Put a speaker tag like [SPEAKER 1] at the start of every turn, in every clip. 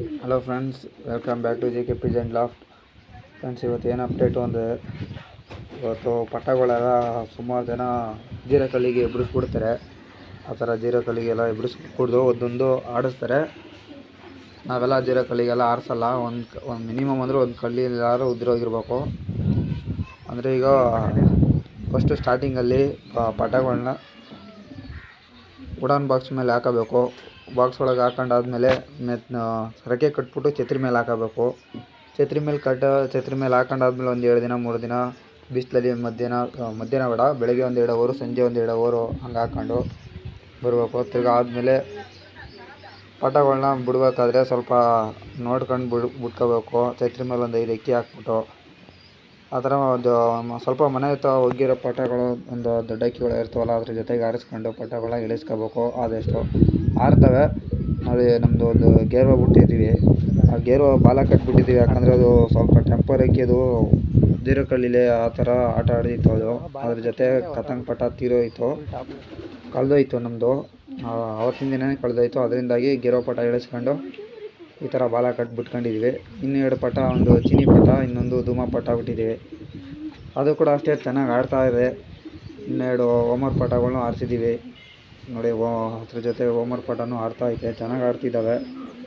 [SPEAKER 1] Hello friends, welcome back to JK Pigeon Loft. Friends, ಇವತ್ತು ಏನು update ಅಂದರೆ, ಇವತ್ತು ಪಟ್ಟಗಳೆಲ್ಲ ಸುಮಾರು ಜನ ಜೀರಕಲ್ಲಿಗೆ ಎಬ್ಬಿಸ್ಬಿಡ್ತಾರೆ. ಆ ಥರ ಜೀರಕಲ್ಲಿಗೆಲ್ಲ ಎಬ್ಬಿಸ್ಬಿಡ್ದು ಒಂದೊಂದು ಆಡಿಸ್ತಾರೆ. ನಾವೆಲ್ಲ ಜೀರಕಲ್ಲಿಗೆಲ್ಲ ಆರಿಸಲ್ಲ. ಒಂದು ಮಿನಿಮಮ್ ಅಂದರೆ ಒಂದು ಕಲ್ಲಿಲ್ಲಾದ್ರೂ ಉದ್ರೋಗಿರ್ಬೇಕು. ಅಂದರೆ ಈಗ ಫಸ್ಟು ಸ್ಟಾರ್ಟಿಂಗಲ್ಲಿ ಪಟ್ಟಗಳನ್ನ ವುಡನ್ ಬಾಕ್ಸ್ ಮೇಲೆ ಹಾಕಬೇಕು. ಬಾಕ್ಸ್ ಒಳಗೆ ಹಾಕೊಂಡಾದ್ಮೇಲೆ ರೆಕ್ಕೆ ಕಟ್ಬಿಟ್ಟು ಛತ್ರಿ ಮೇಲೆ ಹಾಕಬೇಕು. ಛತ್ರಿ ಮೇಲೆ ಹಾಕೊಂಡಾದ್ಮೇಲೆ ಒಂದು 2 ದಿನ 3 ದಿನ ಬಿಸಿಲಲ್ಲಿ ಮಧ್ಯಾಹ್ನ ಬೇಡ, ಬೆಳಗ್ಗೆ 1-2 ಅವರು, ಸಂಜೆ 1-2 ಅವರು ಹಂಗೆ ಹಾಕ್ಕೊಂಡು ಬರಬೇಕು. ತಿರ್ಗಿ ಆದಮೇಲೆ ಪಟ್ಟಗಳನ್ನ ಬಿಡಬೇಕಾದ್ರೆ ಸ್ವಲ್ಪ ನೋಡ್ಕೊಂಡು ಬಿಟ್ಕೋಬೇಕು. ಛತ್ರಿ ಮೇಲೆ ಒಂದು 5 ಅಕ್ಕಿ ಹಾಕ್ಬಿಟ್ಟು, ಆ ಥರ ಒಂದು ಸ್ವಲ್ಪ ಮನೆ ಹತ್ರ ಒಗ್ಗಿರೋ ಪಟ್ಟಗಳು, ಒಂದು ದೊಡ್ಡ ಅಕ್ಕಿಗಳು ಇರ್ತಾವಲ್ಲ, ಅದ್ರ ಜೊತೆಗೆ ಆರಿಸ್ಕೊಂಡು ಪಟ್ಟಗಳನ್ನ ಇಳಿಸ್ಕೋಬೇಕು. ಆದಷ್ಟು ಆರ್ತವೆ. ನೋಡಿ, ನಮ್ಮದು ಒಂದು ಗೇರ್ವ ಬಿಟ್ಟಿದ್ದೀವಿ. ಆ ಗೇರ್ವ ಬಾಲ ಕಟ್ಬಿಟ್ಟಿದ್ದೀವಿ. ಯಾಕಂದರೆ ಅದು ಸ್ವಲ್ಪ ಟೆಂಪರ್ ಅಕ್ಕಿ, ಅದು ಜೀರಕಲ್ಲಿಲೆ ಆ ಥರ ಆಟ ಆಡಿತ್ತು. ಅದು ಅದ್ರ ಜೊತೆ ಕತಂಗ್ ಪಟ್ಟ ಕಳೆದೋಯ್ತು ನಮ್ಮದು. ಆವತ್ತಿನ ದಿನವೇ ಕಳೆದೋಯ್ತು. ಅದರಿಂದಾಗಿ ಗೇರ್ವ ಪಟ್ಟ ಇಳಿಸ್ಕೊಂಡು ಈ ಥರ ಬಾಲ ಬಿಟ್ಕೊಂಡಿದ್ದೀವಿ. ಇನ್ನೂ 2 ಪಟ್ಟ, ಒಂದು ಚೀನಿ ಪಟ್ಟ, ಇನ್ನೊಂದು ಧೂಮ ಪಟ್ಟ ಬಿಟ್ಟಿದ್ದೀವಿ. ಅದು ಕೂಡ ಅಷ್ಟೇ ಚೆನ್ನಾಗಿ ಆಡ್ತಾ ಇದೆ. ಇನ್ನೂ 2 ಹೋಮರ್ ಪಟ್ಟಗಳನ್ನೂ ಆರಿಸಿದ್ದೀವಿ. ನೋಡಿ, ಅದ್ರ ಜೊತೆ ಹೋಮರ್ ಪಟ್ಟನೂ ಆಡ್ತಾ ಐತೆ, ಚೆನ್ನಾಗಿ ಆಡ್ತಿದ್ದಾವೆ.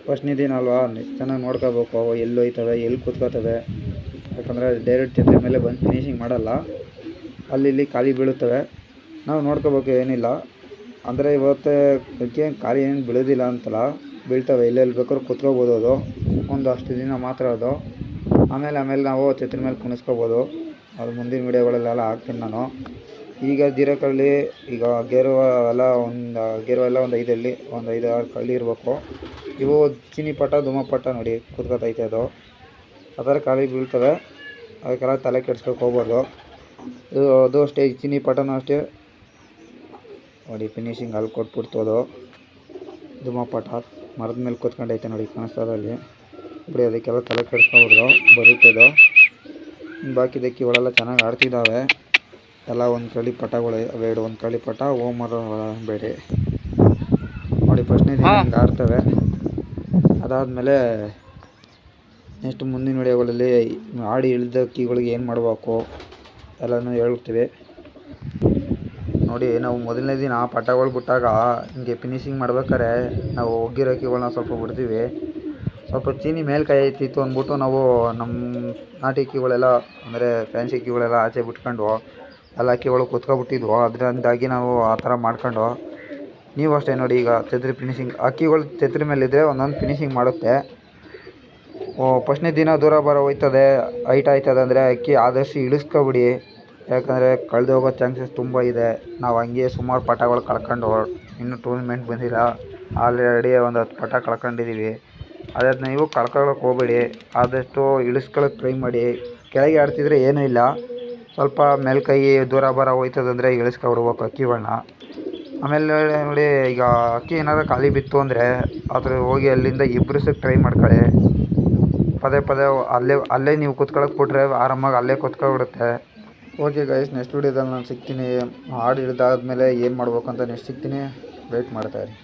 [SPEAKER 1] ಫಸ್ಟ್ನೇ ದಿನ ಅಲ್ವಾ, ಚೆನ್ನಾಗಿ ನೋಡ್ಕೋಬೇಕು. ಎಲ್ಲಿ ಹೋಯ್ತವೆ, ಎಲ್ಲಿ ಕೂತ್ಕೋತವೆ. ಯಾಕಂದರೆ ಡೈರೆಕ್ಟ್ ಛತ್ರಿ ಮೇಲೆ ಬಂದು ಫಿನಿಶಿಂಗ್ ಮಾಡಲ್ಲ, ಅಲ್ಲಿ ಖಾಲಿ ಬೀಳುತ್ತವೆ. ನಾವು ನೋಡ್ಕೋಬೇಕು. ಏನಿಲ್ಲ ಅಂದರೆ ಇವತ್ತೇ ಖಾಲಿ ಏನು ಬೀಳೋದಿಲ್ಲ ಅಂತಲ್ಲ, ಬೀಳ್ತವೆ. ಎಲ್ಲೆಲ್ಲಿ ಬೇಕಾದ್ರೂ ಕೂತ್ಕೋಬೋದು. ಅದು ಅಷ್ಟು ದಿನ ಮಾತ್ರ ಅದು. ಆಮೇಲೆ ನಾವು ಛತ್ರಿ ಮೇಲೆ ಕುಣಿಸ್ಕೋಬೋದು. ಅದು ಮುಂದಿನ ವೀಡಿಯೋಗಳಲ್ಲೆಲ್ಲ ಹಾಕ್ತೀನಿ ನಾನು. ಈಗ ಜೀರಕಲ್ಲಿ ಈಗ ಗೇರ್ವ ಎಲ್ಲ ಒಂದು 5-6 ಕಳ್ಳಿ ಇರಬೇಕು. ಇವು ಚೀನಿ ಪಟ್ಟ, ಧೂಮ ಪಟ್ಟ ನೋಡಿ ಕೂತ್ಕೋತೈತೆ. ಅದು ಆ ಥರ ಖಾಲಿ ಬೀಳ್ತವೆ. ಅದಕ್ಕೆಲ್ಲ ತಲೆ ಕೆಡ್ಸ್ಕೊಕ್ಕೆ ಹೋಗ್ಬಾರ್ದು. ಅದು ಅಷ್ಟೇ, ಚೀನಿ ಪಟ್ಟನೂ ಅಷ್ಟೇ ನೋಡಿ, ಫಿನಿಶಿಂಗ್ ಅಲ್ಲಿ ಕೊಟ್ಬಿಡ್ತು. ಅದು ಧೂಮ ಪಟ್ಟ ಮರದ ಮೇಲೆ ಕೂತ್ಕೊಂಡೈತೆ ನೋಡಿ, ಕಾಣಿಸ್ತದಲ್ಲಿ ಬಿಡಿ. ಅದಕ್ಕೆಲ್ಲ ತಲೆ ಕೆಡ್ಸ್ಕೊಬಾರ್ದು, ಬರುತ್ತೆ ಅದು. ಬಾಕಿದಕ್ಕಿಗಳೆಲ್ಲ ಚೆನ್ನಾಗಿ ಆಡ್ತಿದ್ದಾವೆ. ಎಲ್ಲ ಒಂದು ಕಳ್ಳಿ ಪಟ್ಟಗಳು ಬೇಡ, ಒಂದು ಕಳ್ಳಿ ಪಟ್ಟ ಹೋಮರು ಬೇಡಿ ನೋಡಿ. ಫಸ್ಟ್ನೇ ದಿನ ಹಿಂಗೆ ಆಡ್ತವೆ. ಅದಾದಮೇಲೆ ನೆಕ್ಸ್ಟ್ ಮುಂದಿನ ವಿಡಿಯೋಗಳಲ್ಲಿ ಆಡಿ ಇಳಿದ ಅಕ್ಕಿಗಳಿಗೆ ಏನು ಮಾಡಬೇಕು ಎಲ್ಲನೂ ಹೇಳ್ತೀವಿ ನೋಡಿ. ನಾವು ಮೊದಲನೇ ದಿನ ಪಟ್ಟಗಳು ಬಿಟ್ಟಾಗ ಹಿಂಗೆ ಫಿನಿಶಿಂಗ್ ಮಾಡ್ಬೇಕಾದ್ರೆ ನಾವು ಒಗ್ಗಿರೋ ಅಕ್ಕಿಗಳನ್ನ ಸ್ವಲ್ಪ ಬಿಡ್ತೀವಿ. ಸ್ವಲ್ಪ ಚೀನಿ ಮೇಲ್ಕೈ ಐತಿತ್ತು ಅಂದ್ಬಿಟ್ಟು ನಾವು ನಮ್ಮ ನಾಟಿ ಅಕ್ಕಿಗಳೆಲ್ಲ, ಅಂದರೆ ಫ್ಯಾನ್ಸಿ ಅಕ್ಕಿಗಳೆಲ್ಲ ಆಚೆ ಬಿಟ್ಕೊಂಡು ಎಲ್ಲ ಅಕ್ಕಿಗಳು ಕೂತ್ಕೊಬಿಟ್ಟಿದ್ವು. ಅದರಿಂದಾಗಿ ನಾವು ಆ ಥರ ಮಾಡ್ಕೊಂಡು, ನೀವು ಅಷ್ಟೇ ನೋಡಿ. ಈಗ ಛತ್ರಿ ಫಿನಿಶಿಂಗ್ ಅಕ್ಕಿಗಳು ಛತ್ರಿ ಮೇಲಿದ್ದರೆ ಒಂದೊಂದು ಫಿನಿಶಿಂಗ್ ಮಾಡುತ್ತೆ. ಫಸ್ಟ್ನೇ ದಿನ ದೂರ ಬರೋ ಹೋಯ್ತದೆ, ಹೈಟ್ ಆಯ್ತದೆ ಅಂದರೆ ಅಕ್ಕಿ ಆದಷ್ಟು ಇಳಿಸ್ಕೊಬಿಡಿ. ಯಾಕಂದರೆ ಕಳೆದು ಹೋಗೋ ಚಾನ್ಸಸ್ ತುಂಬ ಇದೆ. ನಾವು ಹಂಗೆ ಸುಮಾರು ಪಟ್ಟಗಳು ಕಳ್ಕೊಂಡು, ಇನ್ನೂ ಟೂರ್ನಮೆಂಟ್ ಬಂದಿಲ್ಲ, ಆಲ್ರೆಡಿ ಒಂದು 10 ಪಟ್ಟ ಕಳ್ಕೊಂಡಿದ್ದೀವಿ. ಅದನ್ನು ನೀವು ಕಳ್ಕೊಳ್ಳೋಕೆ ಹೋಗಬೇಡಿ. ಆದಷ್ಟು ಇಳಿಸ್ಕೊಳ್ಳೋಕೆ ಟ್ರೈ ಮಾಡಿ. ಕೆಳಗೆ ಆಡ್ತಿದ್ರೆ ಏನೂ ಇಲ್ಲ, ಸ್ವಲ್ಪ ಮೇಲ್ಕೈ ದೂರ ಬರೋ ಹೋಯ್ತದಂದರೆ ಇಳಿಸ್ಕೊಬಿಡ್ಬೇಕು ಅಕ್ಕಿಗಳನ್ನ. ಆಮೇಲೆ ನೋಡಿ, ಈಗ ಅಕ್ಕಿ ಏನಾದರೂ ಖಾಲಿ ಬಿತ್ತು ಅಂದರೆ ಅದ್ರ ಹೋಗಿ ಅಲ್ಲಿಂದ ಇಬ್ಬರಿಸೋಕ್ಕೆ ಟ್ರೈ ಮಾಡ್ಕೊಳ್ಳಿ. ಪದೇ ಅಲ್ಲೇ ನೀವು ಕೂತ್ಕೊಳ್ಳೋಕೆ ಬಿಟ್ರೆ ಆರಾಮಾಗಿ ಅಲ್ಲೇ ಕೂತ್ಕೊಬಿಡುತ್ತೆ. ಓಕೆ ಗೈಸ್, ನೆಕ್ಸ್ಟ್ ವೀಡಿಯೋದಲ್ಲಿ ನಾನು ಸಿಗ್ತೀನಿ. ಹಾಡು ಹಿಡ್ದಾದ್ಮೇಲೆ ಏನು ಮಾಡ್ಬೇಕು ಅಂತ ನೆಕ್ಸ್ಟ್ ಸಿಗ್ತೀನಿ. ವೆಯ್ಟ್ ಮಾಡ್ತಾಯಿರಿ.